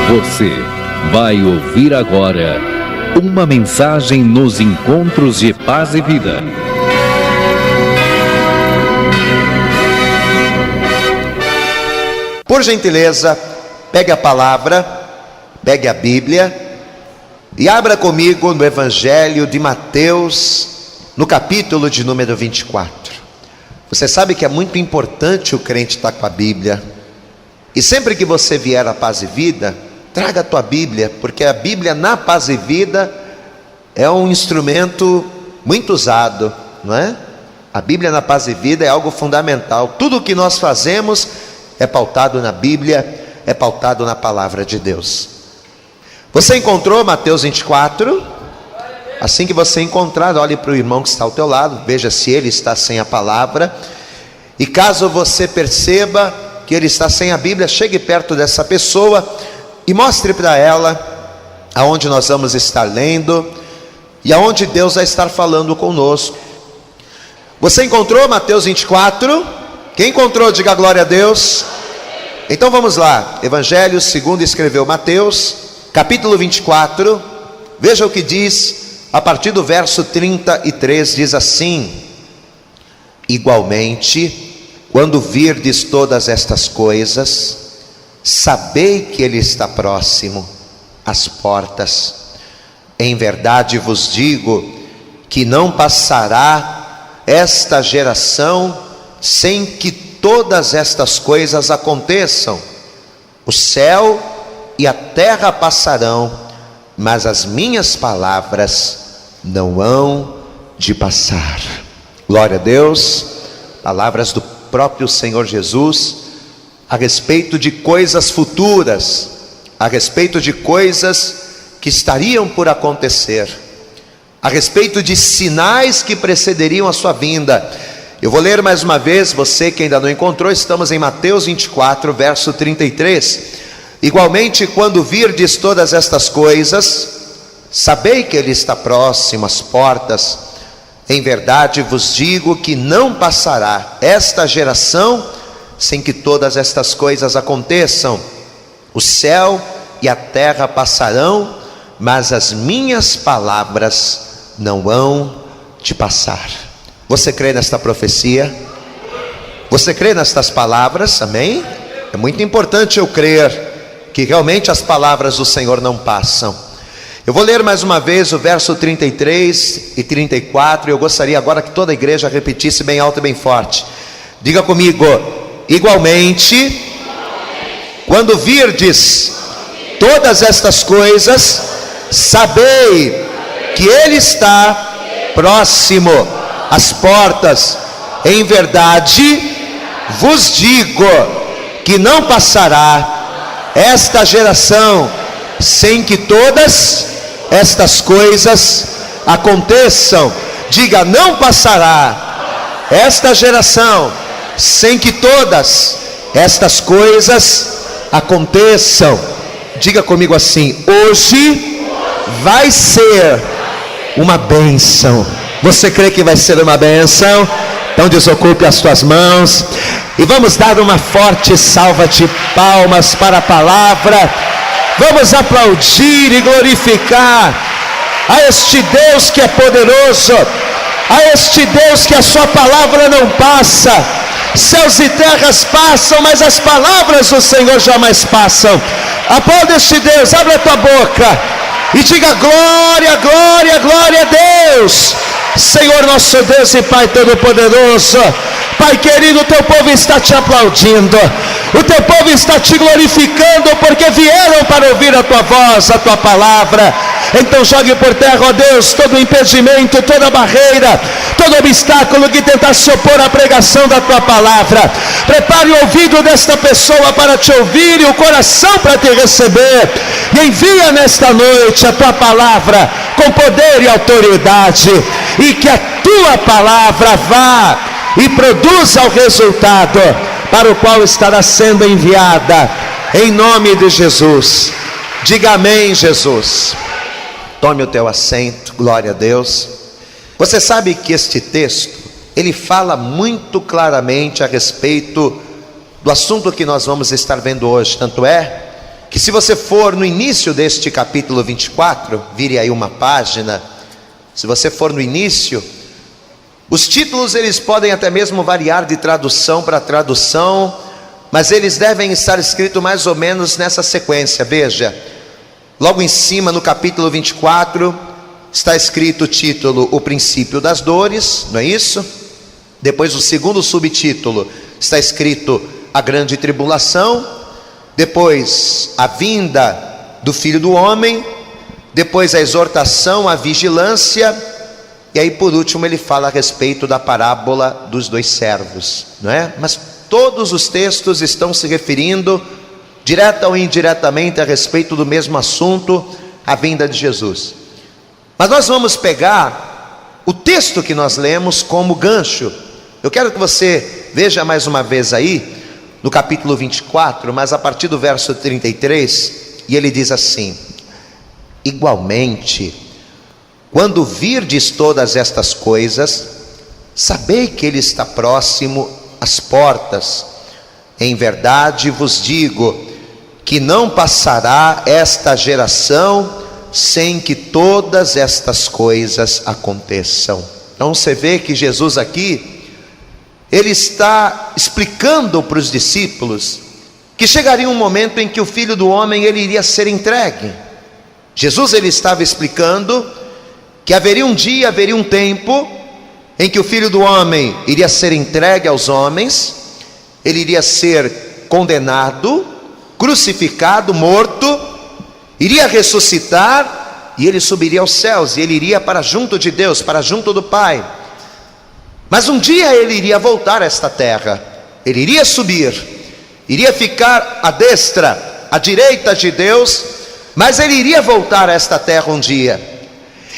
Você vai ouvir agora uma mensagem nos encontros de paz e vida. Por gentileza, pegue a palavra, pegue a Bíblia e abra comigo no Evangelho de Mateus, no capítulo de número 24. Você sabe que é muito importante o crente estar com a Bíblia. E sempre que você vier à Paz e Vida, traga a tua Bíblia, porque a Bíblia na Paz e Vida é um instrumento muito usado, não é? A Bíblia na Paz e Vida é algo fundamental. Tudo o que nós fazemos é pautado na Bíblia, é pautado na palavra de Deus. Você encontrou Mateus 24? Assim que você encontrar, olhe para o irmão que está ao teu lado, veja se ele está sem a palavra. E caso você perceba que ele está sem a Bíblia, chegue perto dessa pessoa e mostre para ela aonde nós vamos estar lendo e aonde Deus vai estar falando conosco. Você encontrou Mateus 24? Quem encontrou, diga glória a Deus. Então vamos lá, Evangelho segundo escreveu Mateus, capítulo 24, veja o que diz a partir do verso 33, diz assim: igualmente, quando virdes todas estas coisas, sabei que Ele está próximo, às portas. Em verdade vos digo, que não passará esta geração sem que todas estas coisas aconteçam. O céu e a terra passarão, mas as minhas palavras não hão de passar. Glória a Deus. Palavras do próprio Senhor Jesus a respeito de coisas futuras, a respeito de coisas que estariam por acontecer, a respeito de sinais que precederiam a sua vinda. Eu vou ler mais uma vez, você que ainda não encontrou, estamos em Mateus 24, verso 33. Igualmente, quando virdes todas estas coisas, sabei que Ele está próximo às portas. Em verdade vos digo que não passará esta geração sem que todas estas coisas aconteçam. O céu e a terra passarão, mas as minhas palavras não hão de passar. Você crê nesta profecia? Você crê nestas palavras? Amém? É muito importante eu crer que realmente as palavras do Senhor não passam. Eu vou ler mais uma vez o verso 33 e 34, e eu gostaria agora que toda a igreja repetisse bem alto e bem forte. Diga comigo: igualmente, quando virdes todas estas coisas, sabei que Ele está próximo às portas. Em verdade vos digo que não passará esta geração sem que todas estas coisas aconteçam. Diga: não passará esta geração sem que todas estas coisas aconteçam. Diga comigo assim: hoje vai ser uma bênção. Você crê que vai ser uma bênção? Então desocupe as tuas mãos e vamos dar uma forte salva de palmas para a palavra. Vamos aplaudir e glorificar a este Deus que é poderoso, a este Deus que a sua palavra não passa. Céus e terras passam, mas as palavras do Senhor jamais passam. Aplaude este Deus, abre a tua boca e diga glória, glória, glória a Deus. Senhor nosso Deus e Pai Todo-Poderoso, Pai querido, o teu povo está te aplaudindo, o teu povo está te glorificando, porque vieram para ouvir a tua voz, a tua palavra. Então jogue por terra, ó Deus, todo impedimento, toda barreira, todo obstáculo que tentar se opor à pregação da tua palavra. Prepare o ouvido desta pessoa para te ouvir e o coração para te receber, e envia nesta noite a tua palavra com poder e autoridade, e que a tua palavra vá e produza o resultado para o qual estará sendo enviada, em nome de Jesus. Diga amém, Jesus. Tome o teu assento, glória a Deus. Você sabe que este texto, ele fala muito claramente a respeito do assunto que nós vamos estar vendo hoje. Tanto é que se você for no início deste capítulo 24, vire aí uma página, se você for no início, os títulos eles podem até mesmo variar de tradução para tradução, mas eles devem estar escritos mais ou menos nessa sequência. Veja, logo em cima no capítulo 24, está escrito o título, o princípio das dores, não é isso? Depois o segundo subtítulo, está escrito a grande tribulação. Depois a vinda do Filho do Homem. Depois a exortação à vigilância. E aí por último ele fala a respeito da parábola dos dois servos, não é? Mas todos os textos estão se referindo direta ou indiretamente a respeito do mesmo assunto, a vinda de Jesus. Mas nós vamos pegar o texto que nós lemos como gancho. Eu quero que você veja mais uma vez aí no capítulo 24, mas a partir do verso 33, e ele diz assim: igualmente, quando virdes todas estas coisas, sabei que ele está próximo às portas. Em verdade vos digo que não passará esta geração sem que todas estas coisas aconteçam. Então você vê que Jesus aqui, ele está explicando para os discípulos que chegaria um momento em que o Filho do Homem ele iria ser entregue. Jesus ele estava explicando que haveria um dia, haveria um tempo em que o Filho do Homem iria ser entregue aos homens, ele iria ser condenado, crucificado, morto, iria ressuscitar e ele subiria aos céus, e ele iria para junto de Deus, para junto do Pai. Mas um dia ele iria voltar a esta terra, ele iria subir, iria ficar à destra, à direita de Deus, mas ele iria voltar a esta terra um dia.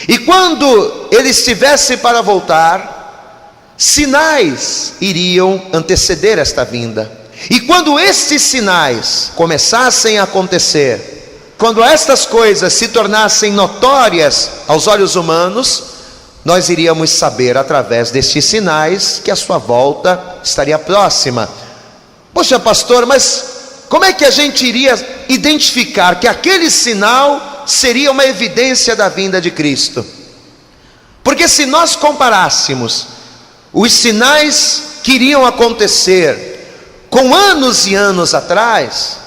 E quando ele estivesse para voltar, sinais iriam anteceder esta vinda. E quando estes sinais começassem a acontecer, quando estas coisas se tornassem notórias aos olhos humanos, nós iríamos saber através destes sinais que a sua volta estaria próxima. Poxa, pastor, mas como é que a gente iria identificar que aquele sinal seria uma evidência da vinda de Cristo? Porque se nós comparássemos os sinais que iriam acontecer com anos e anos atrás,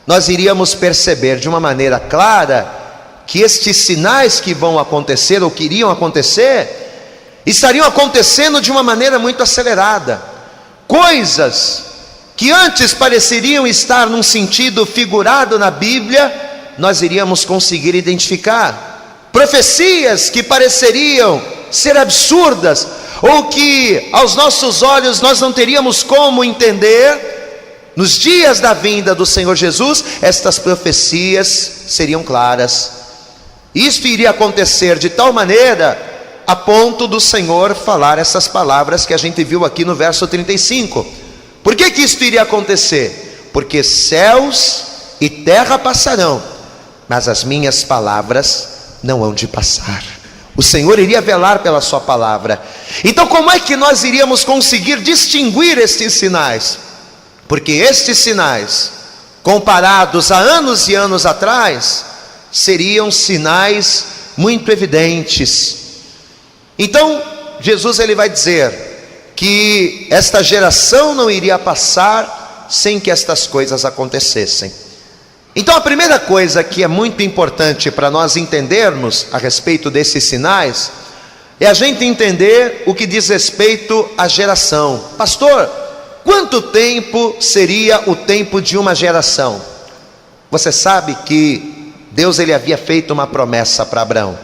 nós iríamos perceber de uma maneira clara que estes sinais que vão acontecer ou que iriam acontecer, estariam acontecendo de uma maneira muito acelerada. Coisas que antes pareceriam estar num sentido figurado na Bíblia, nós iríamos conseguir identificar. Profecias que pareceriam ser absurdas, ou que aos nossos olhos nós não teríamos como entender, nos dias da vinda do Senhor Jesus, estas profecias seriam claras. Isto iria acontecer de tal maneira, a ponto do Senhor falar essas palavras que a gente viu aqui no verso 35. Por que que isto iria acontecer? Porque céus e terra passarão, mas as minhas palavras não hão de passar. O Senhor iria velar pela sua palavra. Então como é que nós iríamos conseguir distinguir estes sinais? Porque estes sinais, comparados a anos e anos atrás, seriam sinais muito evidentes. Então Jesus ele vai dizer que esta geração não iria passar sem que estas coisas acontecessem. Então a primeira coisa que é muito importante para nós entendermos a respeito desses sinais, é a gente entender o que diz respeito à geração. Pastor, quanto tempo seria o tempo de uma geração? Você sabe que Deus ele havia feito uma promessa para Abraão.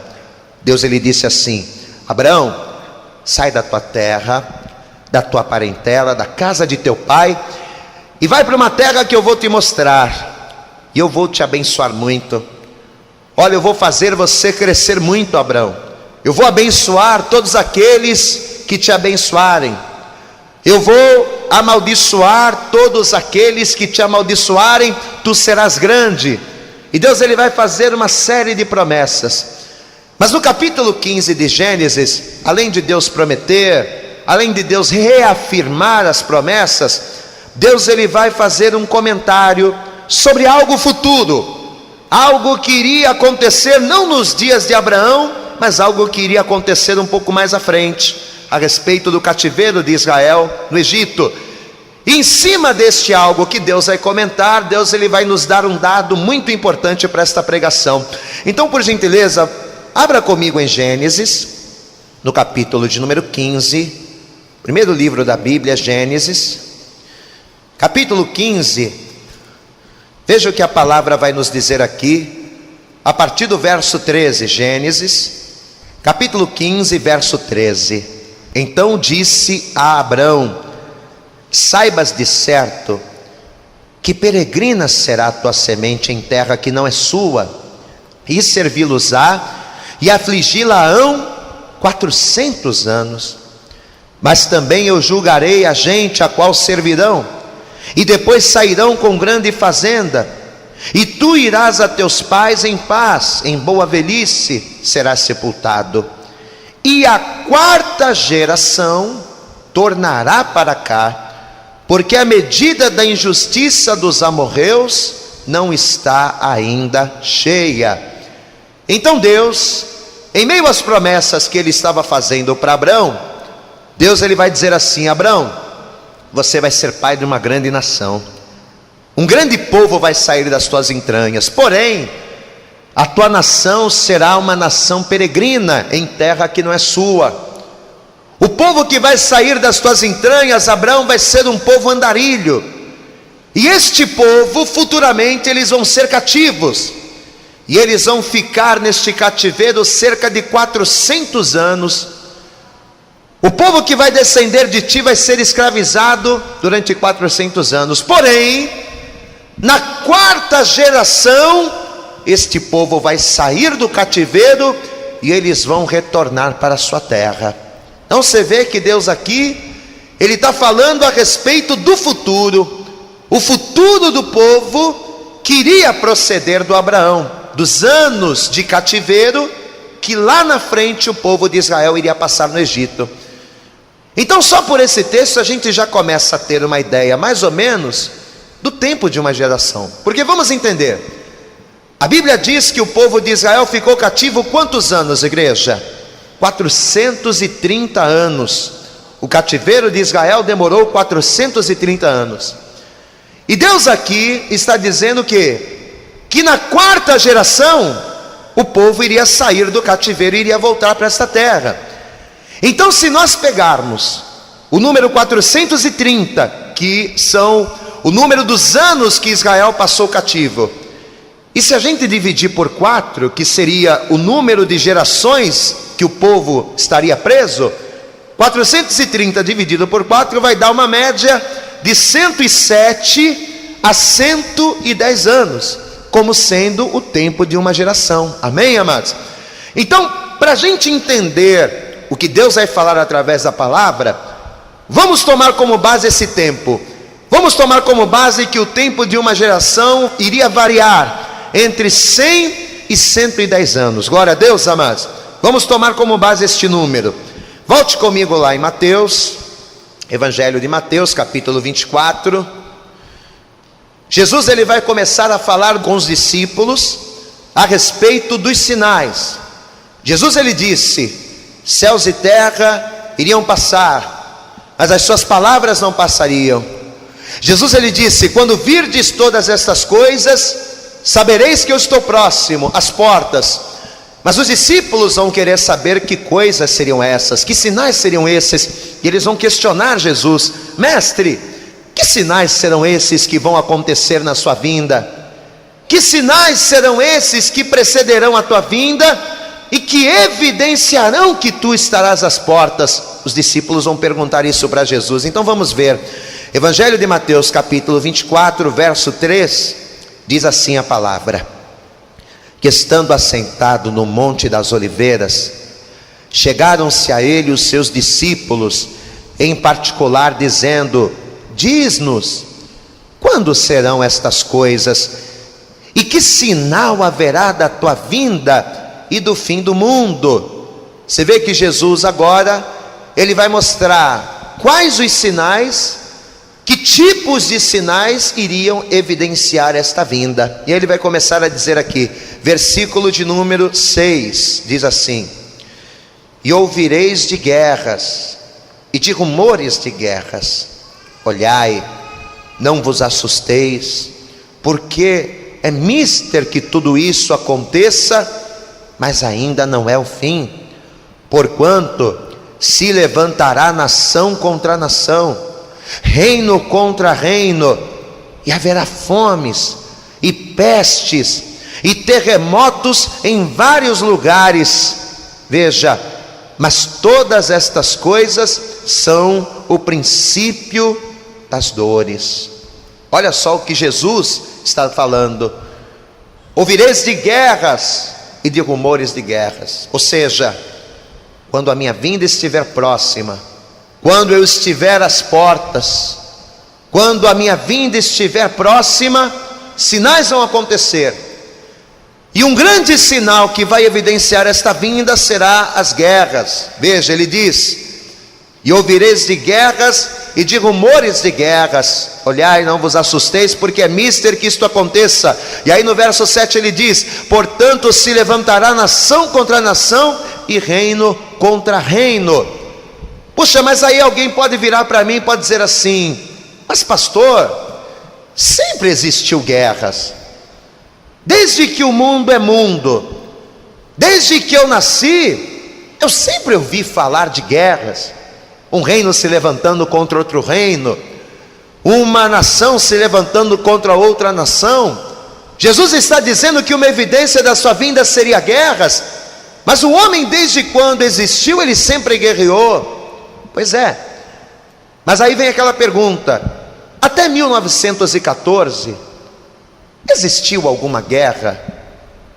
Deus ele disse assim: Abraão, sai da tua terra, da tua parentela, da casa de teu pai, e vai para uma terra que eu vou te mostrar, e eu vou te abençoar muito. Olha, eu vou fazer você crescer muito, Abraão. Eu vou abençoar todos aqueles que te abençoarem. Eu vou amaldiçoar todos aqueles que te amaldiçoarem, tu serás grande. E Deus ele vai fazer uma série de promessas. Mas no capítulo 15 de Gênesis, além de Deus prometer, além de Deus reafirmar as promessas, Deus ele vai fazer um comentário sobre algo futuro, algo que iria acontecer não nos dias de Abraão, mas algo que iria acontecer um pouco mais à frente, a respeito do cativeiro de Israel no Egito. E em cima deste algo que Deus vai comentar, Deus ele vai nos dar um dado muito importante para esta pregação. Então, por gentileza, abra comigo em Gênesis, no capítulo de número 15, primeiro livro da Bíblia, Gênesis, capítulo 15. Veja o que a palavra vai nos dizer aqui, a partir do verso 13, Gênesis, capítulo 15, verso 13. Então disse a Abrão: saibas de certo que peregrina será a tua semente em terra que não é sua, e servi-los-á e afligi-la-ão 400 anos. Mas também eu julgarei a gente a qual servirão, e depois sairão com grande fazenda, e tu irás a teus pais em paz, em boa velhice serás sepultado. E a quarta geração tornará para cá, porque a medida da injustiça dos amorreus não está ainda cheia. Então Deus, em meio às promessas que ele estava fazendo para Abrão, Deus ele vai dizer assim: Abrão, você vai ser pai de uma grande nação, um grande povo vai sair das tuas entranhas, porém a tua nação será uma nação peregrina em terra que não é sua. O povo que vai sair das tuas entranhas, Abrão, vai ser um povo andarilho, e este povo futuramente eles vão ser cativos, e eles vão ficar neste cativeiro cerca de 400 anos. O povo que vai descender de ti vai ser escravizado durante 400 anos. Porém, na quarta geração, este povo vai sair do cativeiro e eles vão retornar para a sua terra. Então você vê que Deus aqui, ele está falando a respeito do futuro, o futuro do povo que iria proceder do Abraão, dos anos de cativeiro que lá na frente o povo de Israel iria passar no Egito. Então só por esse texto a gente já começa a ter uma ideia mais ou menos do tempo de uma geração. Porque vamos entender, a Bíblia diz que o povo de Israel ficou cativo quantos anos, igreja? 430 anos. O cativeiro de Israel demorou 430 anos. E Deus aqui está dizendo que na quarta geração o povo iria sair do cativeiro e iria voltar para esta terra. Então, se nós pegarmos o número 430, que são o número dos anos que Israel passou cativo, e se a gente dividir por 4, que seria o número de gerações que o povo estaria preso, 430 dividido por 4 vai dar uma média de 107 a 110 anos, como sendo o tempo de uma geração. Amém, amados? Então, para a gente entender o que Deus vai falar através da palavra, vamos tomar como base esse tempo. Vamos tomar como base que o tempo de uma geração iria variar entre 100 e 110 anos. Glória a Deus, amados. Vamos tomar como base este número. Volte comigo lá em Mateus, Evangelho de Mateus, capítulo 24. Jesus ele vai começar a falar com os discípulos a respeito dos sinais. Jesus ele disse: céus e terra iriam passar, mas as suas palavras não passariam. Jesus ele disse: quando virdes todas estas coisas, sabereis que eu estou próximo às portas. Mas os discípulos vão querer saber que coisas seriam essas, que sinais seriam esses, e eles vão questionar Jesus: mestre, que sinais serão esses que vão acontecer na sua vinda? Que sinais serão esses que precederão a tua vinda e que evidenciarão que tu estarás às portas? Os discípulos vão perguntar isso para Jesus. Então vamos ver, Evangelho de Mateus capítulo 24, verso 3, diz assim a palavra: que estando assentado no Monte das Oliveiras, chegaram-se a ele os seus discípulos, em particular dizendo: diz-nos, quando serão estas coisas? E que sinal haverá da tua vinda e do fim do mundo? Você vê que Jesus agora, ele vai mostrar quais os sinais Que tipos de sinais iriam evidenciar esta vinda? E ele vai começar a dizer aqui, versículo de número 6, diz assim: e ouvireis de guerras e de rumores de guerras. Olhai, não vos assusteis, porque é mister que tudo isso aconteça, mas ainda não é o fim. Porquanto se levantará nação contra nação, reino contra reino, e haverá fomes e pestes e terremotos em vários lugares. Veja, mas todas estas coisas são o princípio das dores. Olha só o que Jesus está falando: ouvireis de guerras e de rumores de guerras. Ou seja, quando a minha vinda estiver próxima, quando eu estiver às portas, quando a minha vinda estiver próxima, sinais vão acontecer. E um grande sinal que vai evidenciar esta vinda será as guerras. Veja, ele diz: e ouvireis de guerras e de rumores de guerras. Olhai, não vos assusteis, porque é mister que isto aconteça. E aí no verso 7 ele diz: portanto se levantará nação contra nação e reino contra reino. Puxa, mas aí alguém pode virar para mim e pode dizer assim: mas pastor, sempre existiu guerras. Desde que o mundo é mundo, desde que eu nasci, eu sempre ouvi falar de guerras. Um reino se levantando contra outro reino, uma nação se levantando contra outra nação. Jesus está dizendo que uma evidência da sua vinda seria guerras. Mas o homem, desde quando existiu, ele sempre guerreou. Pois é. Mas aí vem aquela pergunta: até 1914 existiu alguma guerra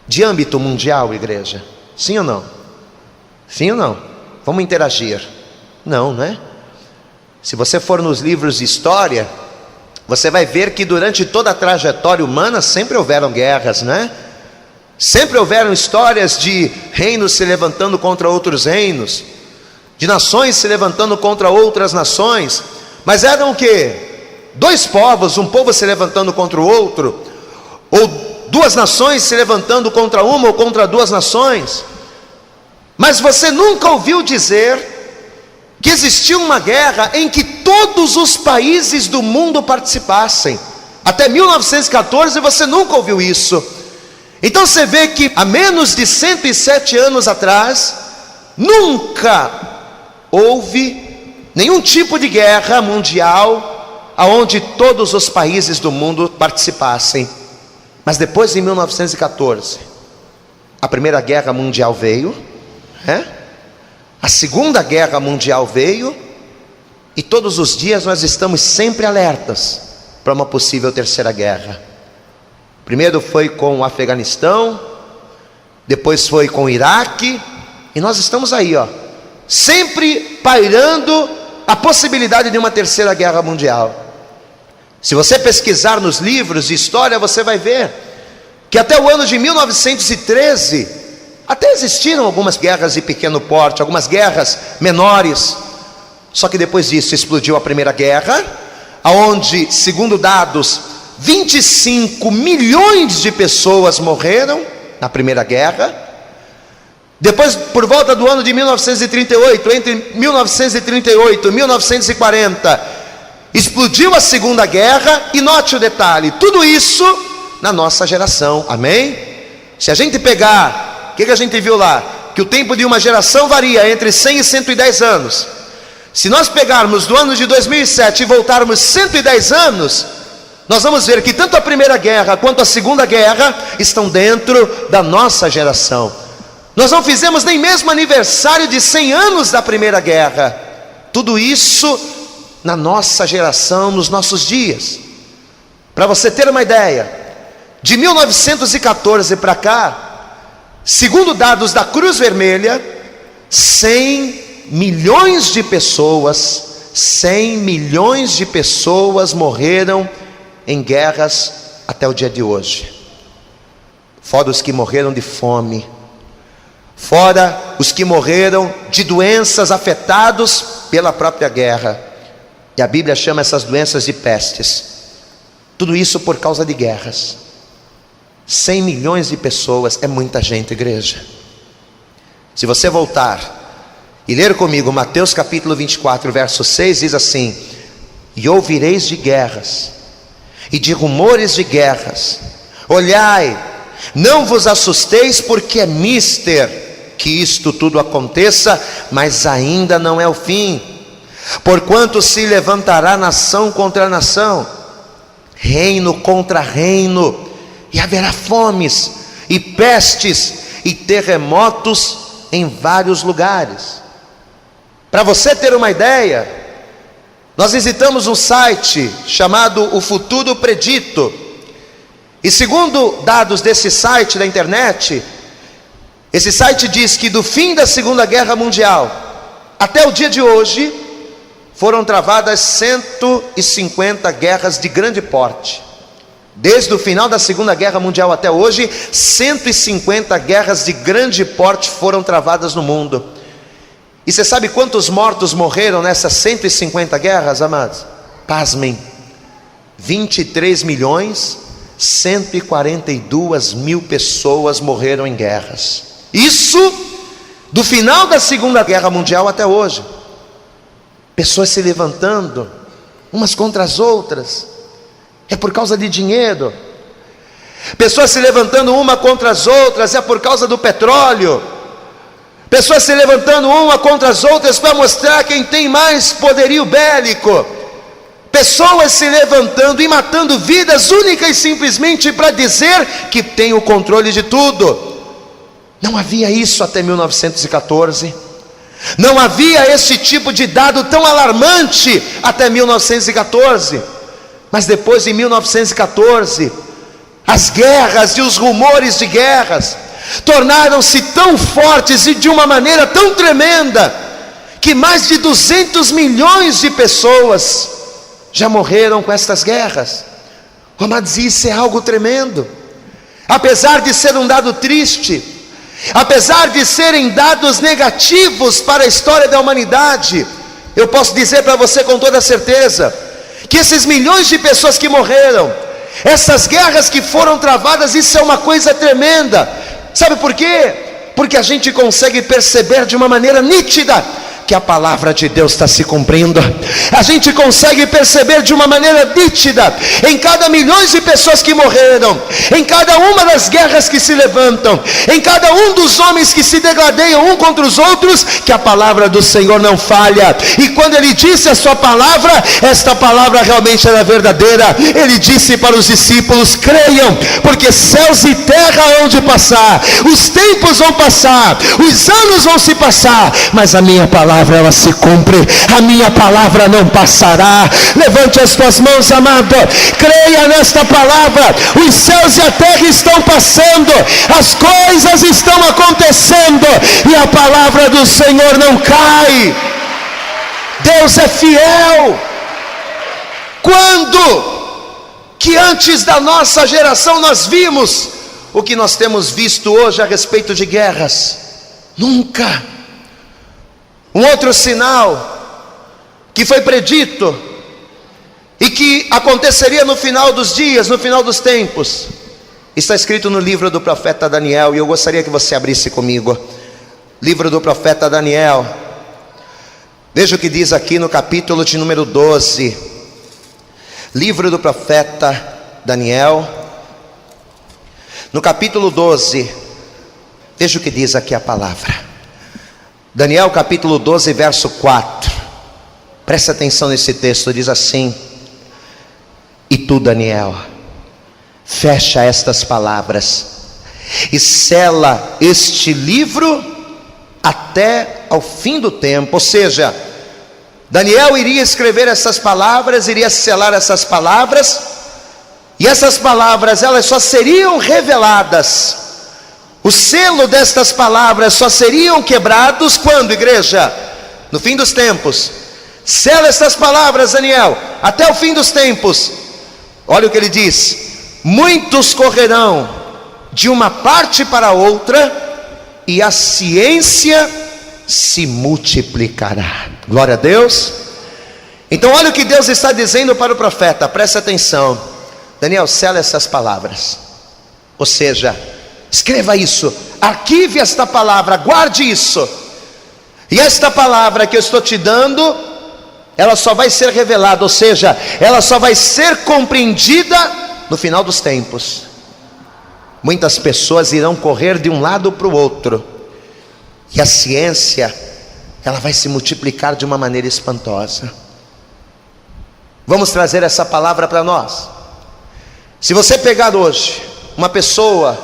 de âmbito mundial, igreja? Sim ou não? Sim ou não? Vamos interagir. Não, né? Se você for nos livros de história, você vai ver que durante toda a trajetória humana sempre houveram guerras, né? Sempre houveram histórias de reinos se levantando contra outros reinos, de nações se levantando contra outras nações. Mas eram o quê? Dois povos, um povo se levantando contra o outro, ou duas nações se levantando contra uma ou contra duas nações. Mas você nunca ouviu dizer que existiu uma guerra em que todos os países do mundo participassem. Até 1914 você nunca ouviu isso. Então você vê que há menos de 107 anos atrás, nunca houve nenhum tipo de guerra mundial aonde todos os países do mundo participassem. Mas depois de 1914, a Primeira Guerra Mundial veio, a Segunda Guerra Mundial veio, e todos os dias nós estamos sempre alertas para uma possível terceira guerra. Primeiro foi com o Afeganistão, depois foi com o Iraque, e nós estamos aí, sempre pairando a possibilidade de uma terceira guerra mundial. Se você pesquisar nos livros de história, você vai ver que até o ano de 1913, até existiram algumas guerras de pequeno porte, algumas guerras menores. Só que depois disso explodiu a Primeira Guerra, onde, segundo dados, 25 milhões de pessoas morreram na Primeira Guerra. Depois, por volta do ano de 1938, entre 1938 e 1940, explodiu a Segunda Guerra. E note o detalhe: tudo isso na nossa geração, amém? Se a gente pegar, o que a gente viu lá? Que o tempo de uma geração varia entre 100 e 110 anos. Se nós pegarmos do ano de 2007 e voltarmos 110 anos, nós vamos ver que tanto a Primeira Guerra quanto a Segunda Guerra estão dentro da nossa geração. Nós não fizemos nem mesmo aniversário de 100 anos da Primeira Guerra. Tudo isso na nossa geração, nos nossos dias. Para você ter uma ideia, de 1914 para cá, segundo dados da Cruz Vermelha, 100 milhões de pessoas morreram em guerras até o dia de hoje. Fora os que morreram de fome, fora os que morreram de doenças afetados pela própria guerra. E a Bíblia chama essas doenças de pestes. Tudo isso por causa de guerras. 100 milhões de pessoas é muita gente, igreja. Se você voltar e ler comigo Mateus capítulo 24, verso 6, diz assim: e ouvireis de guerras e de rumores de guerras. Olhai, não vos assusteis, porque é mister que isto tudo aconteça, mas ainda não é o fim. Porquanto se levantará nação contra nação, reino contra reino, e haverá fomes, e pestes, e terremotos em vários lugares. Para você ter uma ideia, nós visitamos um site chamado O Futuro Predito, e segundo dados desse site da internet, esse site diz que do fim da Segunda Guerra Mundial até o dia de hoje, foram travadas 150 guerras de grande porte. Desde o final da Segunda Guerra Mundial até hoje, 150 guerras de grande porte foram travadas no mundo. E você sabe quantos mortos morreram nessas 150 guerras, amados? Pasmem, 23 milhões 142 mil pessoas morreram em guerras. Isso do final da Segunda Guerra Mundial até hoje. Pessoas se levantando umas contra as outras, é por causa de dinheiro. Pessoas se levantando uma contra as outras, é por causa do petróleo. Pessoas se levantando uma contra as outras para mostrar quem tem mais poderio bélico. Pessoas se levantando e matando vidas única e simplesmente para dizer que tem o controle de tudo. Não havia isso até 1914. Não havia esse tipo de dado tão alarmante até 1914. Mas depois de 1914, as guerras e os rumores de guerras tornaram-se tão fortes e de uma maneira tão tremenda, que mais de 200 milhões de pessoas já morreram com estas guerras. Amados, isso é algo tremendo. Apesar de ser um dado triste, apesar de serem dados negativos para a história da humanidade, eu posso dizer para você com toda certeza, que esses milhões de pessoas que morreram, essas guerras que foram travadas, isso é uma coisa tremenda. Sabe por quê? Porque a gente consegue perceber de uma maneira nítida que a palavra de Deus está se cumprindo. A gente consegue perceber de uma maneira nítida, em cada milhões de pessoas que morreram, em cada uma das guerras que se levantam, em cada um dos homens que se degladeiam um contra os outros, que a palavra do Senhor não falha. E quando Ele disse a sua palavra, esta palavra realmente era verdadeira. Ele disse para os discípulos: creiam, porque céus e terra hão de passar, os tempos vão passar, os anos vão se passar, mas a minha palavra, ela se cumpre, a minha palavra não passará. Levante as tuas mãos, amado, creia nesta palavra. Os céus e a terra estão passando, as coisas estão acontecendo, e a palavra do Senhor não cai. Deus é fiel. Quando que antes da nossa geração nós vimos o que nós temos visto hoje a respeito de guerras? Nunca. Um outro sinal que foi predito e que aconteceria no final dos dias, no final dos tempos, está escrito no livro do profeta Daniel, e eu gostaria que você abrisse comigo. Livro do profeta Daniel. Veja o que diz aqui no capítulo de número 12. Livro do profeta Daniel, no capítulo 12. Veja o que diz aqui a palavra. Daniel capítulo 12, verso 4. Presta atenção nesse texto, diz assim: e tu, Daniel, fecha estas palavras e sela este livro até ao fim do tempo. Ou seja, Daniel iria escrever essas palavras, iria selar essas palavras, e essas palavras, elas só seriam reveladas, o selo destas palavras só seriam quebrados quando, igreja? No fim dos tempos. Sela estas palavras, Daniel, até o fim dos tempos. Olha o que ele diz: muitos correrão de uma parte para outra, e a ciência se multiplicará. Glória a Deus. Então olha o que Deus está dizendo para o profeta, presta atenção. Daniel, sela essas palavras. Ou seja, escreva isso, arquive esta palavra, guarde isso. E esta palavra que eu estou te dando, ela só vai ser revelada, ou seja, ela só vai ser compreendida no final dos tempos. Muitas pessoas irão correr de um lado para o outro, e a ciência, ela vai se multiplicar de uma maneira espantosa. Vamos trazer essa palavra para nós. Se você pegar hoje uma pessoa,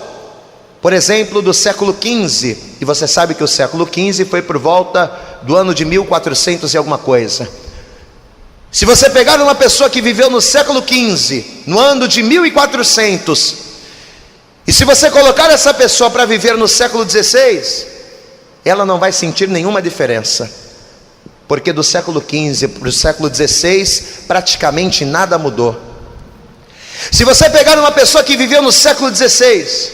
por exemplo, do século XV, e você sabe que o século XV foi por volta do ano de 1400 e alguma coisa. Se você pegar uma pessoa que viveu no século XV, no ano de 1400, e se você colocar essa pessoa para viver no século XVI, ela não vai sentir nenhuma diferença. Porque do século XV para o século XVI, praticamente nada mudou. Se você pegar uma pessoa que viveu no século XVI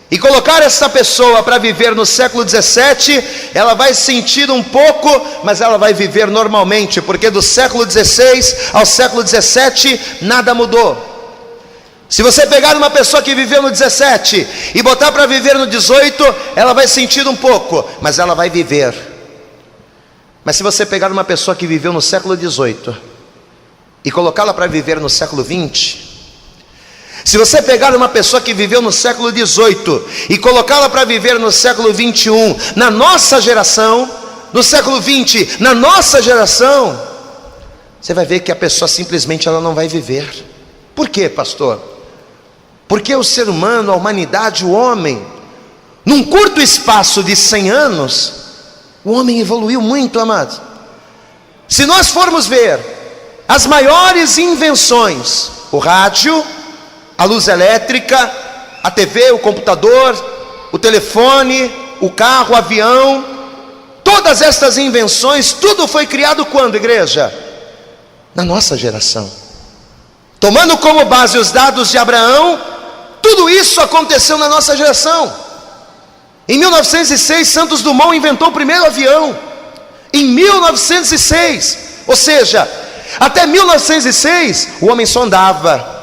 e colocar essa pessoa para viver no século XVII, ela vai sentir um pouco, mas ela vai viver normalmente, porque do século XVI ao século XVII nada mudou. Se você pegar uma pessoa que viveu no 17 e botar para viver no 18, ela vai sentir um pouco, mas ela vai viver. Mas se você pegar uma pessoa que viveu no século 18 e colocá-la para viver no século 20, se você pegar uma pessoa que viveu no século 18 e colocá-la para viver no século 21, na nossa geração, no século 20, na nossa geração, você vai ver que a pessoa simplesmente ela não vai viver. Por quê, pastor? Porque o ser humano, a humanidade, o homem, num curto espaço de 100 anos, o homem evoluiu muito, amados. Se nós formos ver as maiores invenções, o rádio, a luz elétrica, a TV, o computador, o telefone, o carro, o avião, todas estas invenções, tudo foi criado quando, igreja? Na nossa geração. Tomando como base os dados de Abraão, tudo isso aconteceu na nossa geração. Em 1906, Santos Dumont inventou o primeiro avião. Em 1906, ou seja, até 1906, o homem só andava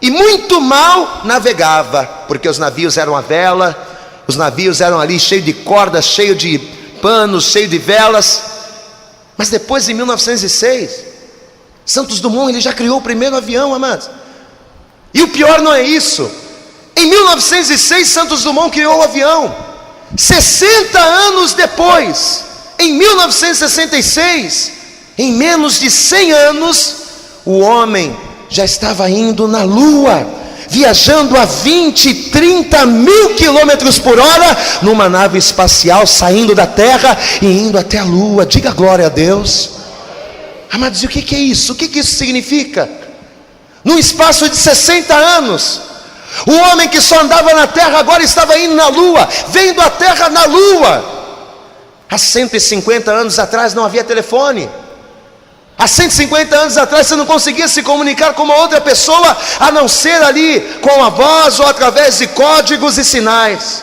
e muito mal navegava, porque os navios eram a vela, os navios eram ali cheios de cordas, cheios de panos, cheios de velas. Mas depois, em 1906, Santos Dumont ele já criou o primeiro avião, amados. E o pior não é isso. Em 1906, Santos Dumont criou o avião. 60 anos depois, em 1966, em menos de 100 anos, o homem já estava indo na Lua, viajando a 20, 30 mil quilômetros por hora, numa nave espacial, saindo da Terra e indo até a Lua. Diga glória a Deus. Amados, e o que é isso? O que isso significa? Num espaço de 60 anos, o homem que só andava na terra agora estava indo na lua, vendo a terra na lua. Há 150 anos atrás não havia telefone. Há 150 anos atrás você não conseguia se comunicar com uma outra pessoa, a não ser ali com a voz ou através de códigos e sinais.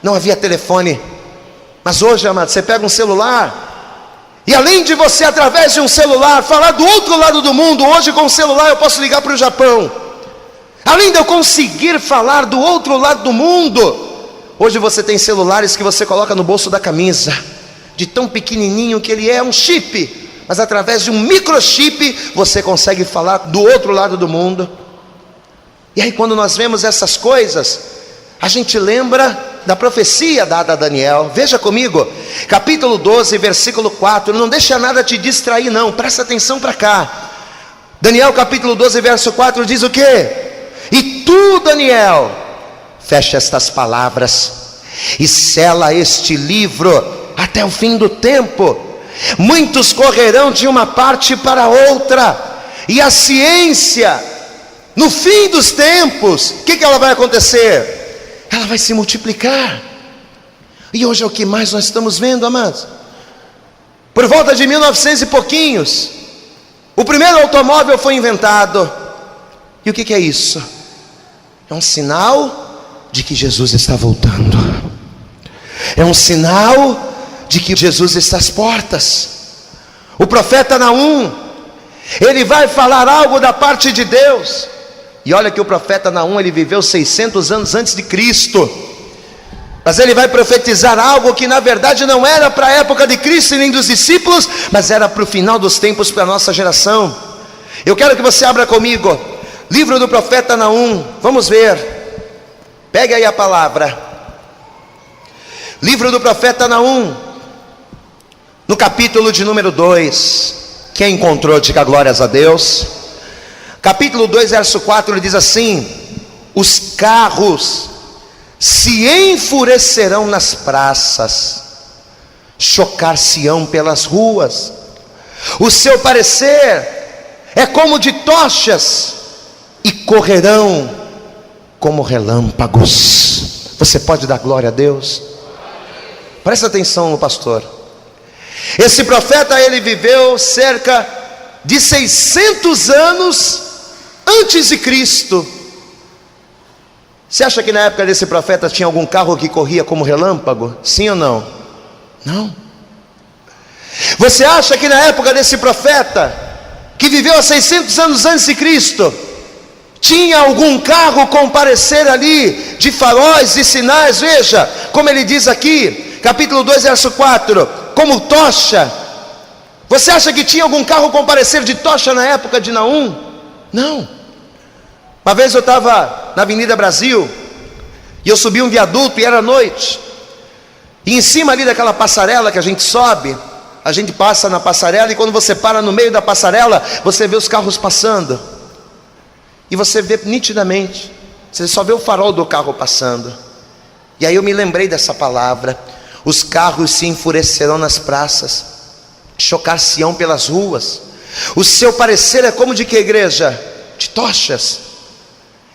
Não havia telefone. Mas hoje, amado, você pega um celular, e além de você através de um celular falar do outro lado do mundo, hoje com o celular eu posso ligar para o Japão. Além de eu conseguir falar do outro lado do mundo, hoje você tem celulares que você coloca no bolso da camisa, de tão pequenininho que ele é um chip, mas através de um microchip você consegue falar do outro lado do mundo. E aí quando nós vemos essas coisas, a gente lembra da profecia dada a Daniel. Veja comigo, capítulo 12, versículo 4, não deixa nada te distrair não, presta atenção para cá. Daniel capítulo 12, verso 4 diz o quê? E tu, Daniel, fecha estas palavras e sela este livro até o fim do tempo. Muitos correrão de uma parte para outra, e a ciência, no fim dos tempos, o que ela vai acontecer? Ela vai se multiplicar. E hoje é o que mais nós estamos vendo, amados. Por volta de 1900 e pouquinhos, o primeiro automóvel foi inventado. E o que é isso? É um sinal de que Jesus está voltando. É um sinal de que Jesus está às portas. O profeta Naum, Ele vai falar algo da parte de Deus. E olha que o profeta Naum, ele viveu 600 anos antes de Cristo. Mas ele vai profetizar algo que na verdade não era para a época de Cristo e nem dos discípulos, mas era para o final dos tempos, para a nossa geração. Eu quero que você abra comigo, livro do profeta Naum, vamos ver. Pegue aí a palavra. Livro do profeta Naum, no capítulo de número 2. Quem encontrou, diga glórias a Deus. Capítulo 2, verso 4, ele diz assim: os carros se enfurecerão nas praças, chocar-se-ão pelas ruas. O seu parecer é como de tochas, e correrão como relâmpagos. Você pode dar glória a Deus? Presta atenção no pastor. Esse profeta, ele viveu cerca de 600 anos antes de Cristo. Você acha que na época desse profeta tinha algum carro que corria como relâmpago? Sim ou não? Não. Você acha que na época desse profeta, que viveu há 600 anos antes de Cristo, tinha algum carro com parecer ali de faróis e sinais? Veja como ele diz aqui, capítulo 2, verso 4, como tocha. Você acha que tinha algum carro com parecer de tocha na época de Naum? Não. Uma vez eu estava na Avenida Brasil, e eu subi um viaduto e era noite, e em cima ali daquela passarela que a gente sobe, a gente passa na passarela, e quando você para no meio da passarela, você vê os carros passando, e você vê nitidamente, você só vê o farol do carro passando. E aí eu me lembrei dessa palavra: os carros se enfurecerão nas praças, chocar-se-ão pelas ruas. O seu parecer é como de que, igreja? De tochas.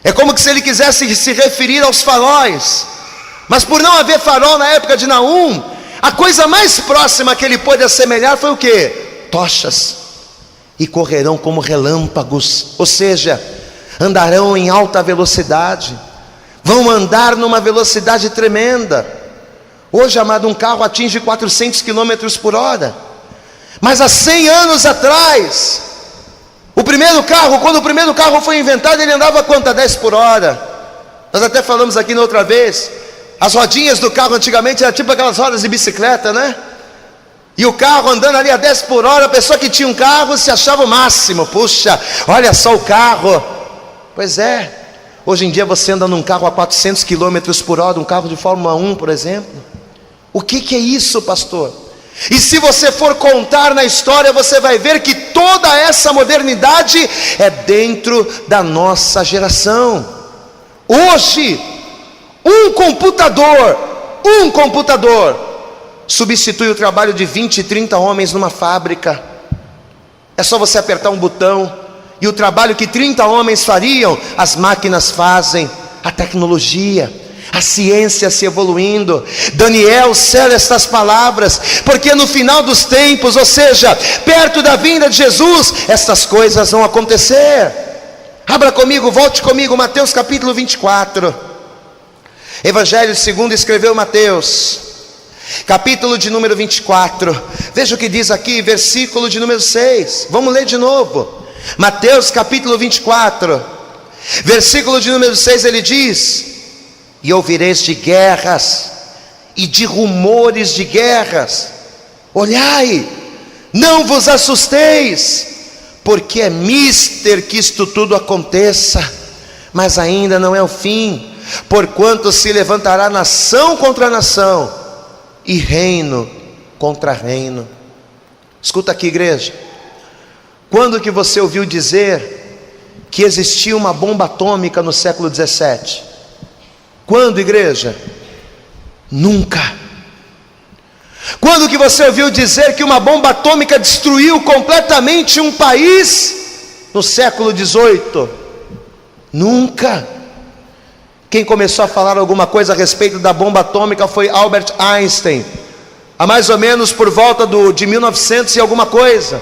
É como que se ele quisesse se referir aos faróis. Mas por não haver farol na época de Naum, a coisa mais próxima que ele pôde assemelhar foi o que? Tochas. E correrão como relâmpagos, ou seja, andarão em alta velocidade, vão andar numa velocidade tremenda. Hoje, amado, um carro atinge 400 km por hora. Mas há 100 anos atrás, quando o primeiro carro foi inventado, ele andava quanto? A 10 por hora. Nós até falamos aqui na outra vez, as rodinhas do carro antigamente eram tipo aquelas rodas de bicicleta, né? E o carro andando ali a 10 por hora, a pessoa que tinha um carro se achava o máximo. Puxa, olha só o carro. Pois é, hoje em dia você anda num carro a 400 km por hora, um carro de Fórmula 1, por exemplo. O que é isso, pastor? E se você for contar na história, você vai ver que toda essa modernidade é dentro da nossa geração. Hoje, um computador substitui o trabalho de 20, 30 homens numa fábrica. É só você apertar um botão, e o trabalho que 30 homens fariam, as máquinas fazem. A tecnologia, a ciência se evoluindo. Daniel sela estas palavras, porque no final dos tempos, ou seja, perto da vinda de Jesus, estas coisas vão acontecer. Abra comigo, volte comigo, Mateus capítulo 24. Evangelho segundo escreveu Mateus, capítulo de número 24. Veja o que diz aqui, versículo de número 6. Vamos ler de novo. Mateus capítulo 24, versículo de número 6, ele diz: e ouvireis de guerras e de rumores de guerras. Olhai, não vos assusteis, porque é mister que isto tudo aconteça, mas ainda não é o fim. Porquanto se levantará nação contra nação, e reino contra reino. Escuta aqui, igreja. Quando que você ouviu dizer que existia uma bomba atômica no século 17? Quando, igreja? Nunca. Quando que você ouviu dizer que uma bomba atômica destruiu completamente um país no século 18? Nunca. Quem começou a falar alguma coisa a respeito da bomba atômica foi Albert Einstein, há mais ou menos por volta de 1900 e alguma coisa.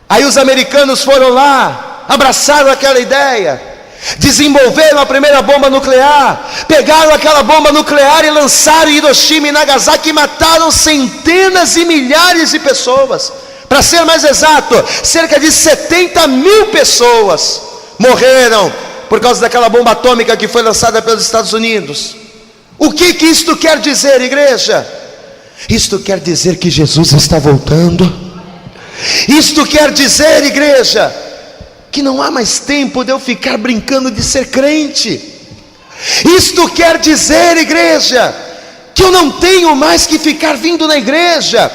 Aí os americanos foram lá, abraçaram aquela ideia, desenvolveram a primeira bomba nuclear, pegaram aquela bomba nuclear e lançaram em Hiroshima e Nagasaki, e mataram centenas e milhares de pessoas. Para ser mais exato, cerca de 70 mil pessoas morreram por causa daquela bomba atômica que foi lançada pelos Estados Unidos. O que isto quer dizer, igreja? Isto quer dizer que Jesus está voltando. Isto quer dizer, igreja, que não há mais tempo de eu ficar brincando de ser crente. Isto quer dizer, igreja, que eu não tenho mais que ficar vindo na igreja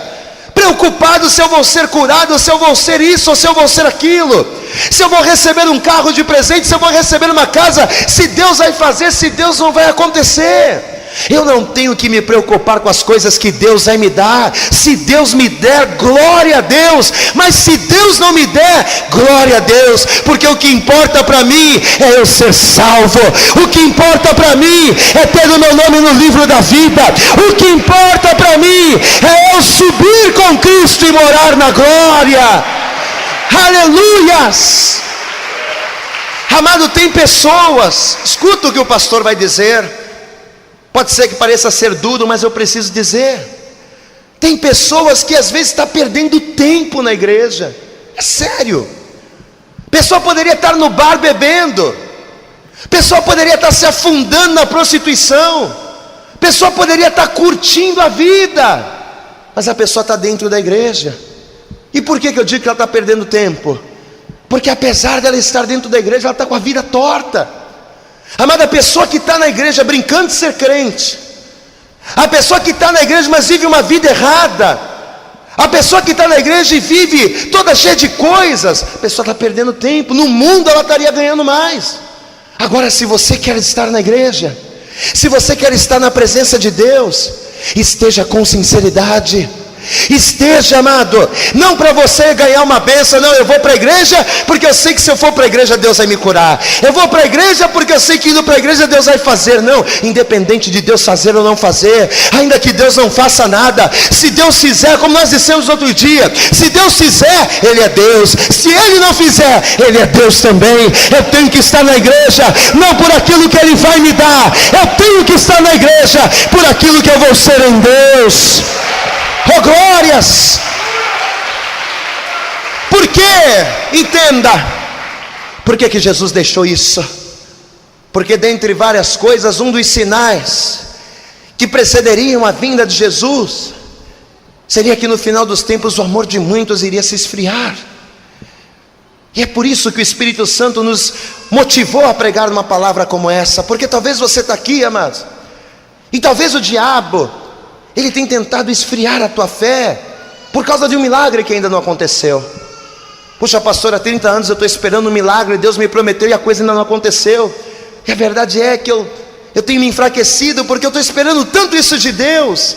preocupado se eu vou ser curado, se eu vou ser isso ou se eu vou ser aquilo, se eu vou receber um carro de presente, se eu vou receber uma casa, se Deus vai fazer, se Deus não vai acontecer. Eu não tenho que me preocupar com as coisas que Deus vai me dar. Se Deus me der, glória a Deus. Mas se Deus não me der, glória a Deus. Porque o que importa para mim é eu ser salvo. O que importa para mim é ter o meu nome no livro da vida. O que importa para mim é eu subir com Cristo e morar na glória. Aleluias! Amado, tem pessoas, escuta o que o pastor vai dizer. Pode ser que pareça ser duro, mas eu preciso dizer. Tem pessoas que às vezes estão perdendo tempo na igreja. É sério. Pessoa poderia estar no bar bebendo. Pessoa poderia estar se afundando na prostituição. Pessoa poderia estar curtindo a vida. Mas a pessoa está dentro da igreja. E por que eu digo que ela está perdendo tempo? Porque apesar dela estar dentro da igreja, ela está com a vida torta. Amada, a pessoa que está na igreja brincando de ser crente, a pessoa que está na igreja mas vive uma vida errada, a pessoa que está na igreja e vive toda cheia de coisas, a pessoa está perdendo tempo. No mundo ela estaria ganhando mais. Agora, se você quer estar na igreja, se você quer estar na presença de Deus, esteja com sinceridade. Esteja, amado, não para você ganhar uma bênção. Não, eu vou para a igreja porque eu sei que se eu for para a igreja Deus vai me curar. Eu vou para a igreja porque eu sei que indo para a igreja Deus vai fazer. Não, independente de Deus fazer ou não fazer, ainda que Deus não faça nada, se Deus fizer, como nós dissemos outro dia, se Deus fizer, Ele é Deus. Se Ele não fizer, Ele é Deus também. Eu tenho que estar na igreja, não por aquilo que Ele vai me dar. Eu tenho que estar na igreja por aquilo que eu vou ser em Deus. Oh, glórias! Por quê? Entenda. Por que Jesus deixou isso? Porque dentre várias coisas, um dos sinais que precederiam a vinda de Jesus seria que no final dos tempos o amor de muitos iria se esfriar. E é por isso que o Espírito Santo nos motivou a pregar uma palavra como essa. Porque talvez você está aqui, amado, e talvez o diabo ele tem tentado esfriar a tua fé por causa de um milagre que ainda não aconteceu. Puxa, pastor, há 30 anos eu estou esperando um milagre, Deus me prometeu e a coisa ainda não aconteceu. E a verdade é que eu tenho me enfraquecido porque eu estou esperando tanto isso de Deus.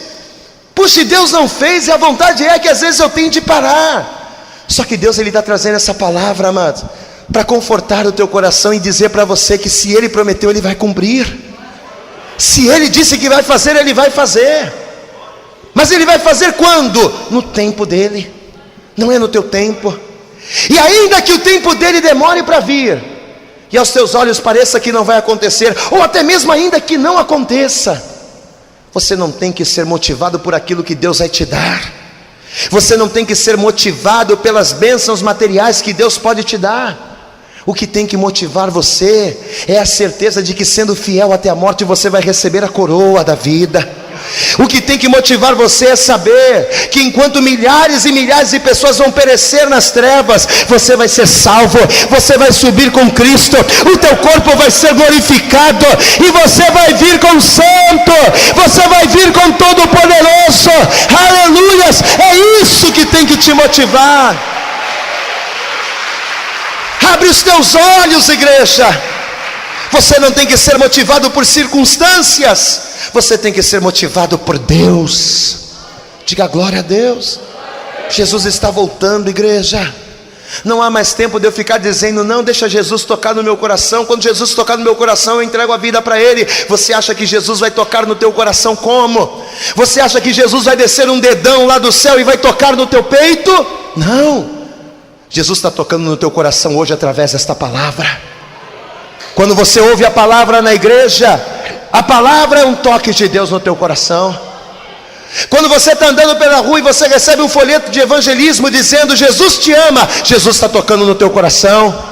Puxa, e Deus não fez, e a vontade é que às vezes eu tenho de parar. Só que Deus está trazendo essa palavra, amado, para confortar o teu coração e dizer para você que se Ele prometeu, Ele vai cumprir. Se Ele disse que vai fazer, Ele vai fazer. Mas Ele vai fazer quando? No tempo dEle, não é no teu tempo. E ainda que o tempo dEle demore para vir, e aos teus olhos pareça que não vai acontecer, ou até mesmo ainda que não aconteça, você não tem que ser motivado por aquilo que Deus vai te dar. Você não tem que ser motivado pelas bênçãos materiais que Deus pode te dar. O que tem que motivar você é a certeza de que, sendo fiel até a morte, você vai receber a coroa da vida. O que tem que motivar você é saber que enquanto milhares e milhares de pessoas vão perecer nas trevas, você vai ser salvo, você vai subir com Cristo, o teu corpo vai ser glorificado, e você vai vir com o Santo, você vai vir com todo o poderoso. Aleluias! É isso que tem que te motivar. Abre os teus olhos, igreja. Você não tem que ser motivado por circunstâncias, você tem que ser motivado por Deus. Diga glória a Deus. Jesus está voltando, igreja. Não há mais tempo de eu ficar dizendo, não, deixa Jesus tocar no meu coração. Quando Jesus tocar no meu coração, eu entrego a vida para Ele. Você acha que Jesus vai tocar no teu coração como? Você acha que Jesus vai descer um dedão lá do céu e vai tocar no teu peito? Não. Jesus está tocando no teu coração hoje através desta palavra. Quando você ouve a palavra na igreja, a palavra é um toque de Deus no teu coração. Quando você está andando pela rua e você recebe um folheto de evangelismo dizendo Jesus te ama, Jesus está tocando no teu coração.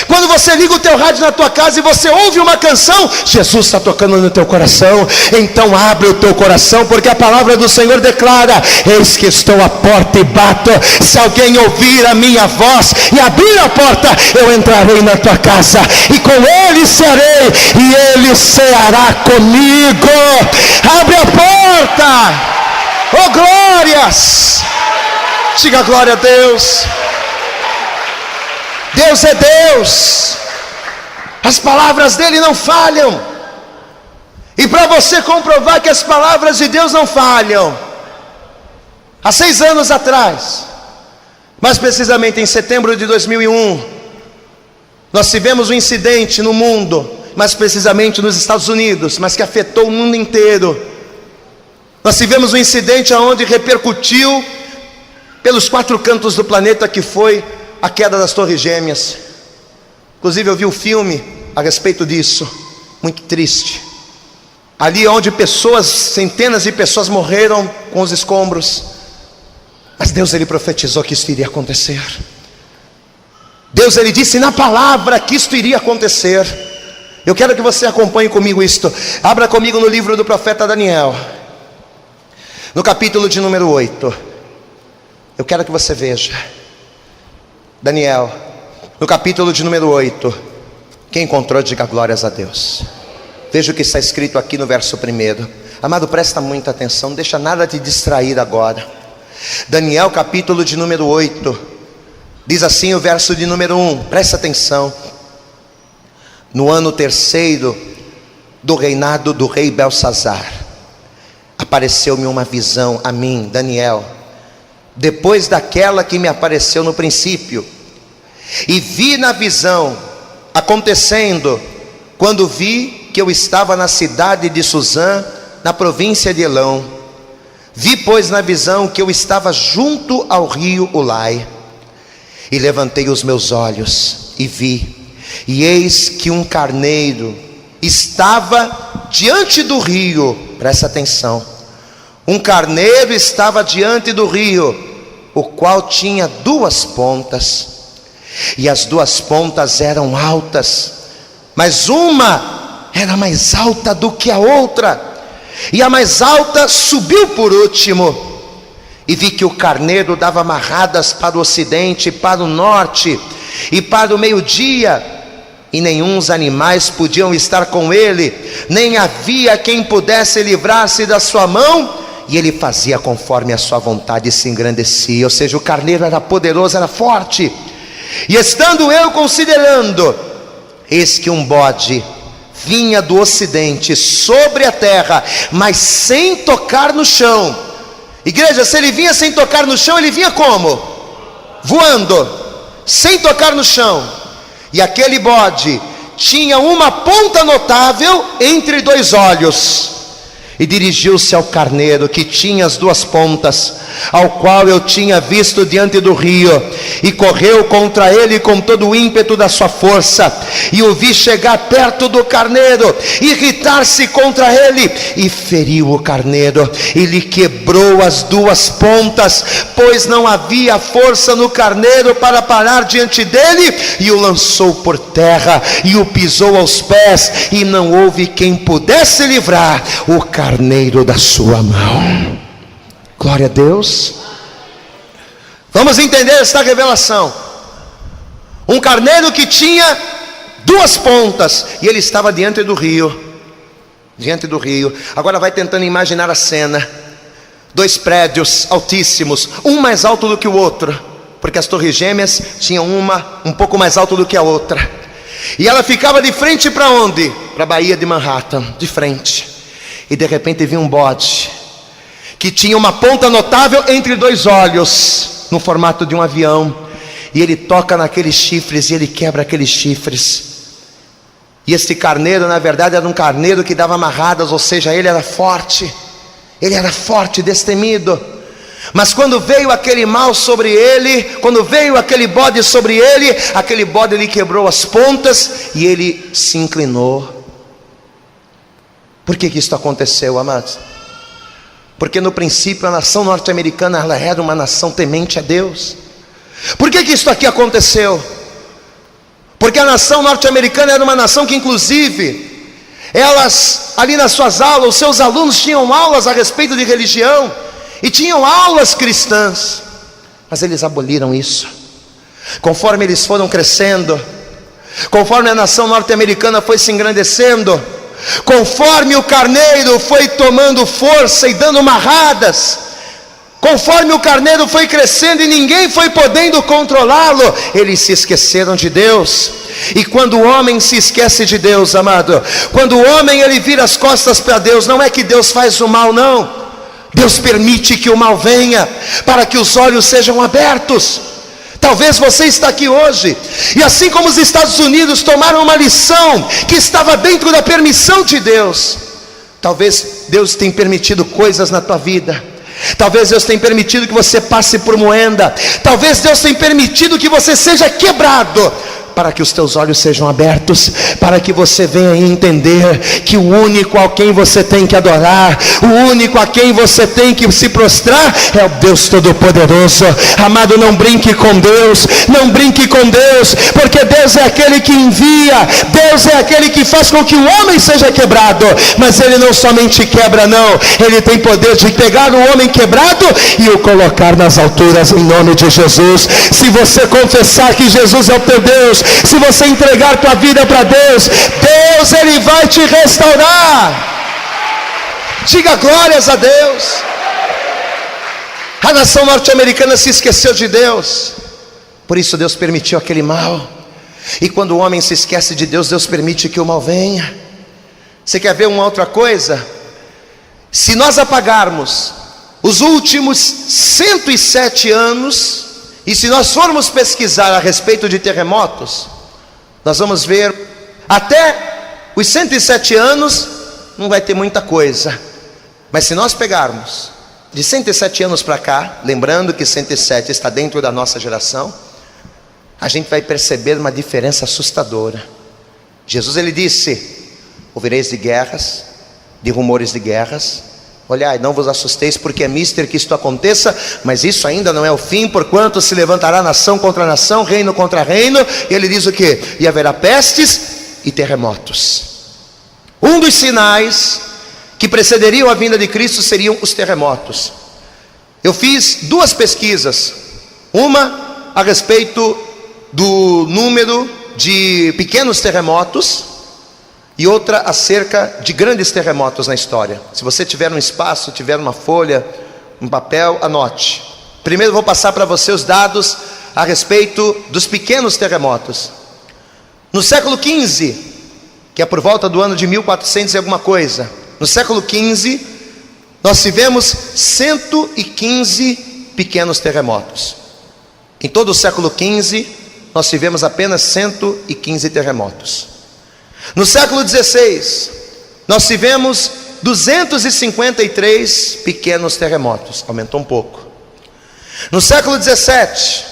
Quando você liga o teu rádio na tua casa e você ouve uma canção, Jesus está tocando no teu coração. Então abre o teu coração, porque a palavra do Senhor declara: eis que estou à porta e bato. Se alguém ouvir a minha voz e abrir a porta, eu entrarei na tua casa e com ele serei, e ele ceará comigo. Abre a porta. Oh glórias! Diga glória a Deus. Deus é Deus, as palavras dele não falham. E para você comprovar que as palavras de Deus não falham, há 6 anos atrás, mais precisamente em setembro de 2001, nós tivemos um incidente no mundo, mais precisamente nos Estados Unidos, mas que afetou o mundo inteiro. Nós tivemos um incidente onde repercutiu pelos 4 cantos do planeta, que foi a queda das Torres Gêmeas. Inclusive eu vi um filme a respeito disso, muito triste. Ali onde pessoas, centenas de pessoas morreram com os escombros. Mas Deus, ele profetizou que isso iria acontecer. Deus, ele disse na palavra que isto iria acontecer. Eu quero que você acompanhe comigo isto. Abra comigo no livro do profeta Daniel, no capítulo de número 8. Eu quero que você veja Daniel, no capítulo de número 8. Quem encontrou, diga glórias a Deus. Veja o que está escrito aqui no verso 1. Amado, presta muita atenção, não deixa nada te distrair agora. Daniel, capítulo de número 8. Diz assim o verso de número 1, presta atenção. No ano 3º do reinado do rei Belsazar, apareceu-me uma visão a mim, Daniel, depois daquela que me apareceu no princípio. E vi na visão acontecendo, quando vi que eu estava na cidade de Suzã, na província de Elão. Vi, pois, na visão que eu estava junto ao rio Ulai. E levantei os meus olhos e vi, e eis que um carneiro estava diante do rio. Presta atenção. Um carneiro estava diante do rio, o qual tinha 2 pontas, e as 2 pontas eram altas, mas uma era mais alta do que a outra, e a mais alta subiu por último. E vi que o carneiro dava amarradas para o ocidente, para o norte e para o meio-dia, e nenhum dos animais podiam estar com ele, nem havia quem pudesse livrar-se da sua mão, e ele fazia conforme a sua vontade e se engrandecia. Ou seja, o carneiro era poderoso, era forte. E estando eu considerando, eis que um bode vinha do ocidente sobre a terra, mas sem tocar no chão. Igreja, se ele vinha sem tocar no chão, ele vinha como? Voando, sem tocar no chão. E aquele bode tinha uma ponta notável entre 2 olhos. E dirigiu-se ao carneiro que tinha as 2 pontas, ao qual eu tinha visto diante do rio, e correu contra ele com todo o ímpeto da sua força, e o vi chegar perto do carneiro, irritar-se contra ele, e feriu o carneiro, e lhe quebrou as 2 pontas, pois não havia força no carneiro para parar diante dele, e o lançou por terra, e o pisou aos pés, e não houve quem pudesse livrar o carneiro da sua mão. Glória a Deus. Vamos entender esta revelação. Um carneiro que tinha 2 pontas, e ele estava diante do rio. Diante do rio. Agora vai tentando imaginar a cena. 2 prédios altíssimos, um mais alto do que o outro, porque as Torres Gêmeas tinham uma um pouco mais alta do que a outra, e ela ficava de frente para onde? Para a Baía de Manhattan, de frente. E de repente vinha um bode que tinha uma ponta notável entre 2 olhos, no formato de um avião, e ele toca naqueles chifres, e ele quebra aqueles chifres. E esse carneiro, na verdade, era um carneiro que dava amarradas, ou seja, ele era forte, destemido. Mas quando veio aquele mal sobre ele, quando veio aquele bode sobre ele, aquele bode lhe quebrou as pontas, e ele se inclinou. Por que isso aconteceu, amados? Porque no princípio a nação norte-americana, ela era uma nação temente a Deus. Por que isso aqui aconteceu? Porque a nação norte-americana era uma nação que, inclusive, elas, ali nas suas aulas, os seus alunos tinham aulas a respeito de religião, e tinham aulas cristãs, mas eles aboliram isso. Conforme eles foram crescendo, conforme a nação norte-americana foi se engrandecendo, conforme o carneiro foi tomando força e dando marradas, conforme o carneiro foi crescendo e ninguém foi podendo controlá-lo, eles se esqueceram de Deus. E quando o homem se esquece de Deus, amado, quando o homem ele vira as costas para Deus, não é que Deus faz o mal, não. Deus permite que o mal venha, para que os olhos sejam abertos. Talvez você está aqui hoje, e assim como os Estados Unidos tomaram uma lição que estava dentro da permissão de Deus, talvez Deus tenha permitido coisas na tua vida. Talvez Deus tenha permitido que você passe por moenda. Talvez Deus tenha permitido que você seja quebrado, para que os teus olhos sejam abertos, para que você venha entender que o único a quem você tem que adorar, o único a quem você tem que se prostrar, é o Deus Todo-Poderoso. Amado, não brinque com Deus, não brinque com Deus, porque Deus é aquele que envia, Deus é aquele que faz com que o homem seja quebrado, mas Ele não somente quebra, não, Ele tem poder de pegar o homem quebrado e o colocar nas alturas, em nome de Jesus. Se você confessar que Jesus é o teu Deus, se você entregar tua vida para Deus, Deus Ele vai te restaurar. Diga glórias a Deus. A nação norte-americana se esqueceu de Deus, por isso Deus permitiu aquele mal. E quando o homem se esquece de Deus, Deus permite que o mal venha. Você quer ver uma outra coisa? Se nós apagarmos os últimos 107 anos, e se nós formos pesquisar a respeito de terremotos, nós vamos ver, até os 107 anos, não vai ter muita coisa. Mas se nós pegarmos de 107 anos para cá, lembrando que 107 está dentro da nossa geração, a gente vai perceber uma diferença assustadora. Jesus ele disse: ouvireis de guerras, de rumores de guerras. Olhai, não vos assusteis, porque é mister que isto aconteça, mas isso ainda não é o fim, porquanto se levantará nação contra nação, reino contra reino. E ele diz o quê? E haverá pestes e terremotos. Um dos sinais que precederiam a vinda de Cristo seriam os terremotos. Eu fiz duas pesquisas, uma a respeito do número de pequenos terremotos, e outra acerca de grandes terremotos na história. Se você tiver um espaço, tiver uma folha, um papel, anote. Primeiro vou passar para você os dados a respeito dos pequenos terremotos. No século XV, que é por volta do ano de 1400 e alguma coisa, no século XV, nós tivemos 115 pequenos terremotos. Em todo o século XV, nós tivemos apenas 115 terremotos. No século XVI, nós tivemos 253 pequenos terremotos, aumentou um pouco. No século XVII,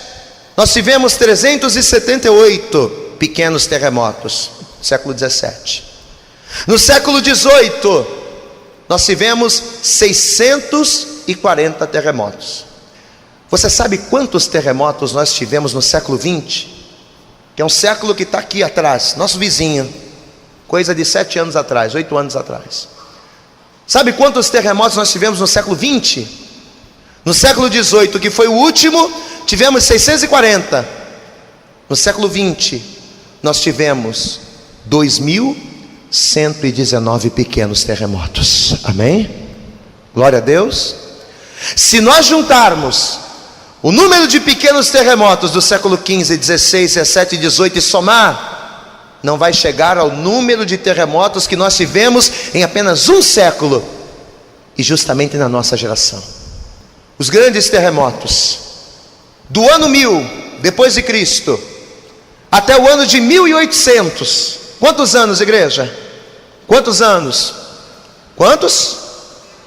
nós tivemos 378 pequenos terremotos, século XVII. No século XVIII, nós tivemos 640 terremotos. Você sabe quantos terremotos nós tivemos no século XX? Que é um século que está aqui atrás, nosso vizinho. Coisa de 7 anos atrás, 8 anos atrás. Sabe quantos terremotos nós tivemos no século XX? No século XVIII, que foi o último, tivemos 640. No século XX, nós tivemos 2.119 pequenos terremotos. Amém? Glória a Deus. Se nós juntarmos o número de pequenos terremotos do século XV, XVI, XVII e XVIII e somar, não vai chegar ao número de terremotos que nós tivemos em apenas um século, e justamente na nossa geração. Os grandes terremotos do ano 1000 depois de Cristo até o ano de 1800. Quantos anos, igreja? Quantos anos? Quantos?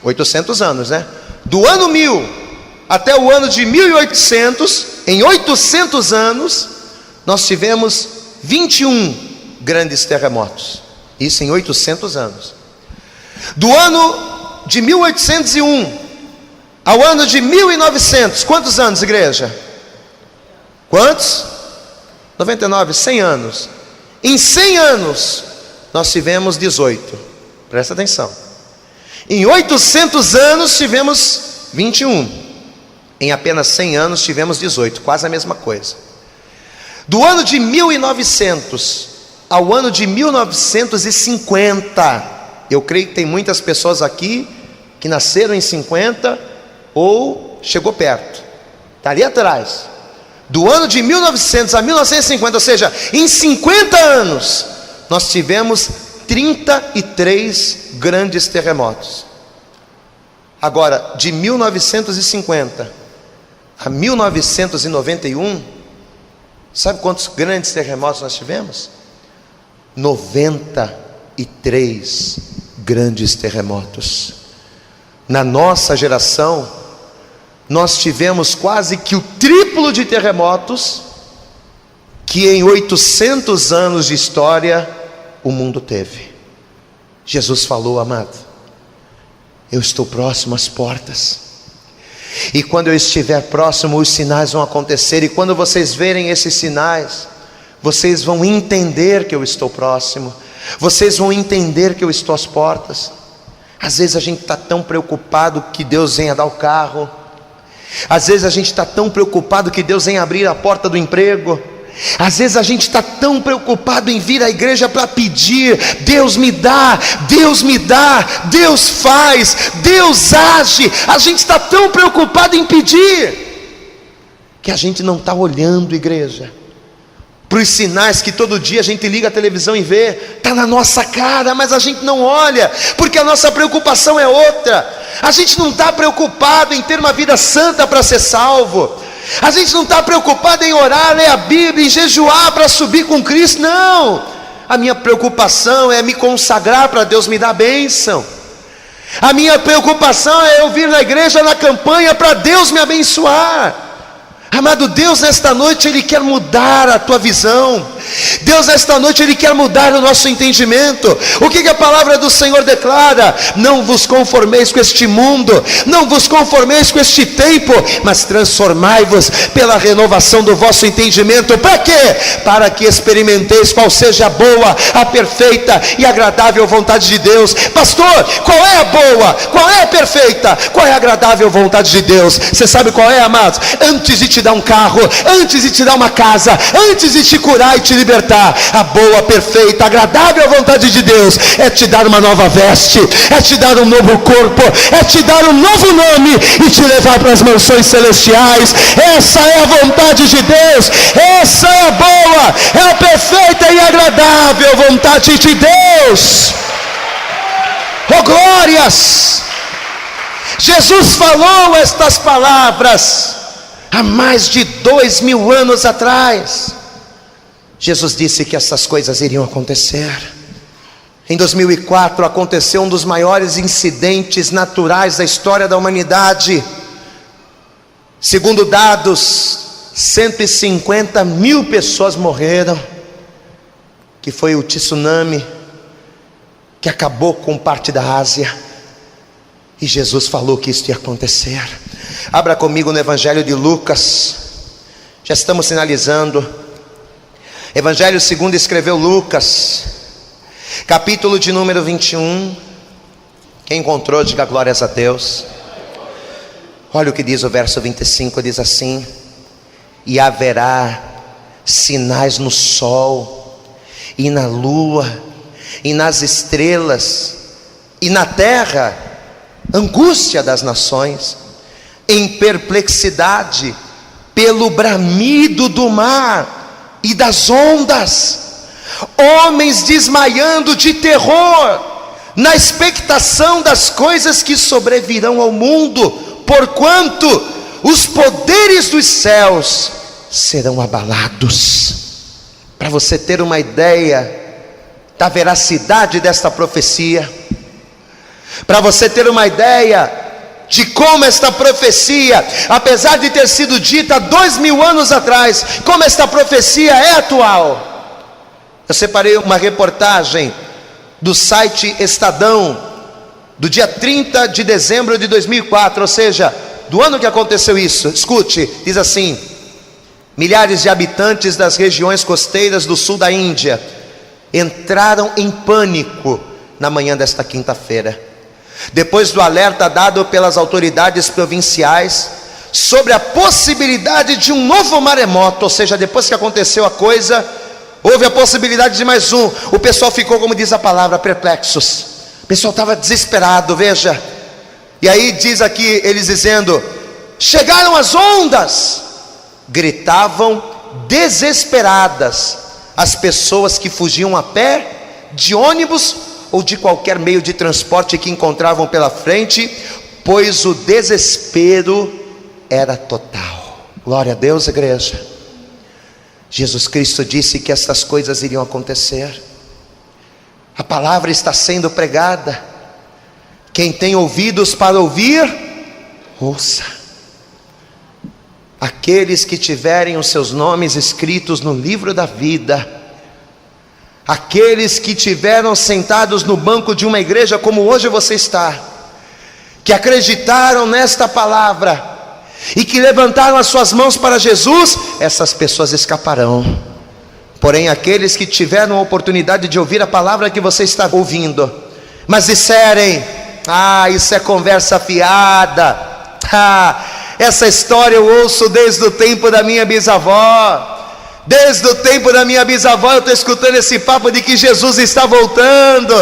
800 anos, né? Do ano 1000 até o ano de 1800, em 800 anos, nós tivemos 21 grandes terremotos. Isso em 800 anos. Do ano de 1801 ao ano de 1900, quantos anos, igreja? Quantos? 99, 100 anos. Em 100 anos, nós tivemos 18. Presta atenção. Em 800 anos, tivemos 21. Em apenas 100 anos, tivemos 18. Quase a mesma coisa. Do ano de 1900 ao ano de 1950, eu creio que tem muitas pessoas aqui que nasceram em 50 ou chegou perto. Está ali atrás. Do ano de 1900 a 1950, ou seja, em 50 anos, nós tivemos 33 grandes terremotos. Agora, de 1950 a 1991, sabe quantos grandes terremotos nós tivemos? 93 grandes terremotos. Na nossa geração, nós tivemos quase que o triplo de terremotos que em 800 anos de história o mundo teve. Jesus falou, amado, eu estou próximo às portas, e quando eu estiver próximo, os sinais vão acontecer, e quando vocês verem esses sinais, vocês vão entender que eu estou próximo, vocês vão entender que eu estou às portas. Às vezes a gente está tão preocupado que Deus venha dar o carro, às vezes a gente está tão preocupado que Deus venha abrir a porta do emprego, às vezes a gente está tão preocupado em vir à igreja para pedir, Deus me dá, Deus me dá, Deus faz, Deus age. A gente está tão preocupado em pedir, que a gente não está olhando, igreja, para os sinais que todo dia a gente liga a televisão e vê, está na nossa cara, mas a gente não olha, porque a nossa preocupação é outra. A gente não está preocupado em ter uma vida santa para ser salvo, a gente não está preocupado em orar, ler a Bíblia, em jejuar para subir com Cristo, não. A minha preocupação é me consagrar para Deus me dar bênção. A minha preocupação é eu vir na igreja, na campanha, para Deus me abençoar. Amado, Deus nesta noite Ele quer mudar a tua visão. Deus nesta noite Ele quer mudar o nosso entendimento. O que a palavra do Senhor declara? Não vos conformeis com este mundo, não vos conformeis com este tempo, mas transformai-vos pela renovação do vosso entendimento. Para quê? Para que experimenteis qual seja a boa, a perfeita e agradável vontade de Deus. Pastor, qual é a boa? Qual é a perfeita? Qual é a agradável vontade de Deus? Você sabe qual é, amados? Antes de te dar um carro, antes de te dar uma casa, antes de te curar e te libertar, a boa, perfeita, agradável vontade de Deus é te dar uma nova veste, é te dar um novo corpo, é te dar um novo nome e te levar para as mansões celestiais. Essa é a vontade de Deus, essa é a boa, é a perfeita e agradável vontade de Deus. Oh glórias! Jesus falou estas palavras há mais de 2000 anos atrás. Jesus disse que essas coisas iriam acontecer. Em 2004 aconteceu um dos maiores incidentes naturais da história da humanidade. Segundo dados, 150 mil pessoas morreram, que foi o tsunami que acabou com parte da Ásia. E Jesus falou que isso ia acontecer. Abra comigo no Evangelho de Lucas. Já estamos finalizando. Evangelho segundo escreveu Lucas, capítulo de número 21. Quem encontrou, diga glórias a Deus. Olha o que diz o verso 25, diz assim: e haverá sinais no sol, e na lua, e nas estrelas, e na terra, angústia das nações, em perplexidade, pelo bramido do mar e das ondas, homens desmaiando de terror, na expectação das coisas que sobrevirão ao mundo, porquanto os poderes dos céus serão abalados. Para você ter uma ideia da veracidade desta profecia, para você ter uma ideia de como esta profecia, apesar de ter sido dita 2000 anos atrás, como esta profecia é atual. Eu separei uma reportagem do site Estadão, do dia 30 de dezembro de 2004, ou seja, do ano que aconteceu isso. Escute, diz assim: milhares de habitantes das regiões costeiras do sul da Índia entraram em pânico na manhã desta quinta-feira, depois do alerta dado pelas autoridades provinciais sobre a possibilidade de um novo maremoto. Ou seja, depois que aconteceu a coisa, houve a possibilidade de mais um. O pessoal ficou, como diz a palavra, perplexos. O pessoal estava desesperado, veja. E aí diz aqui, eles dizendo: chegaram as ondas. Gritavam desesperadas as pessoas que fugiam a pé, de ônibus ou de qualquer meio de transporte que encontravam pela frente, pois o desespero era total. Glória a Deus, igreja. Jesus Cristo disse que estas coisas iriam acontecer. A palavra está sendo pregada. Quem tem ouvidos para ouvir, ouça. Aqueles que tiverem os seus nomes escritos no livro da vida, aqueles que tiveram sentados no banco de uma igreja como hoje você está, que acreditaram nesta palavra e que levantaram as suas mãos para Jesus, essas pessoas escaparão. Porém, aqueles que tiveram a oportunidade de ouvir a palavra que você está ouvindo, mas disserem: ah, isso é conversa fiada, essa história eu ouço desde o tempo da minha bisavó. Desde o tempo da minha bisavó eu estou escutando esse papo de que Jesus está voltando.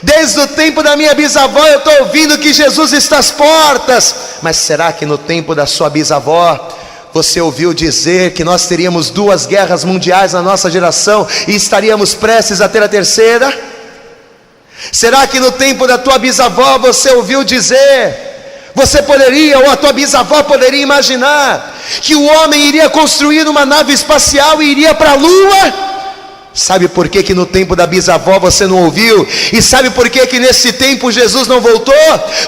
Desde o tempo da minha bisavó eu estou ouvindo que Jesus está às portas. Mas será que no tempo da sua bisavó você ouviu dizer que nós teríamos 2 guerras mundiais na nossa geração e estaríamos prestes a ter a terceira? Será que no tempo da tua bisavó você ouviu dizer, você poderia, ou a tua bisavó poderia imaginar, que o homem iria construir uma nave espacial e iria para a lua? Sabe por que no tempo da bisavó você não ouviu? E sabe por que nesse tempo Jesus não voltou?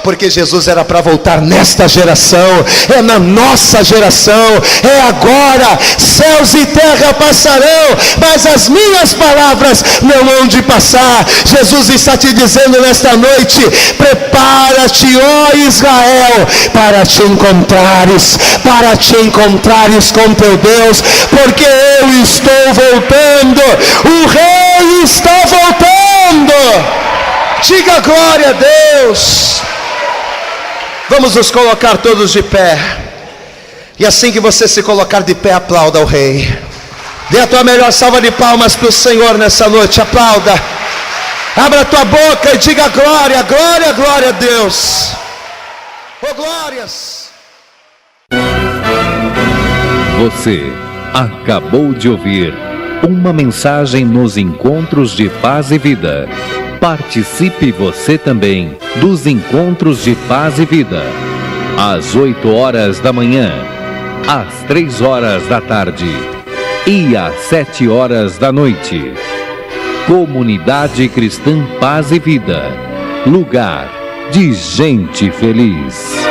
Porque Jesus era para voltar nesta geração, é na nossa geração, é agora. Céus e terra passarão, mas as minhas palavras não hão de passar. Jesus está te dizendo nesta noite: prepara-te, ó Israel, para te encontrares com teu Deus, porque eu estou voltando. O Rei está voltando. Diga glória a Deus. Vamos nos colocar todos de pé. E assim que você se colocar de pé, aplauda ao Rei. Dê a tua melhor salva de palmas para o Senhor nessa noite. Aplauda. Abra a tua boca e diga glória, glória, glória a Deus. Oh, glórias. Você acabou de ouvir uma mensagem nos Encontros de Paz e Vida. Participe você também dos Encontros de Paz e Vida. Às 8 horas da manhã, às 3 horas da tarde e às 7 horas da noite. Comunidade Cristã Paz e Vida. Lugar de gente feliz.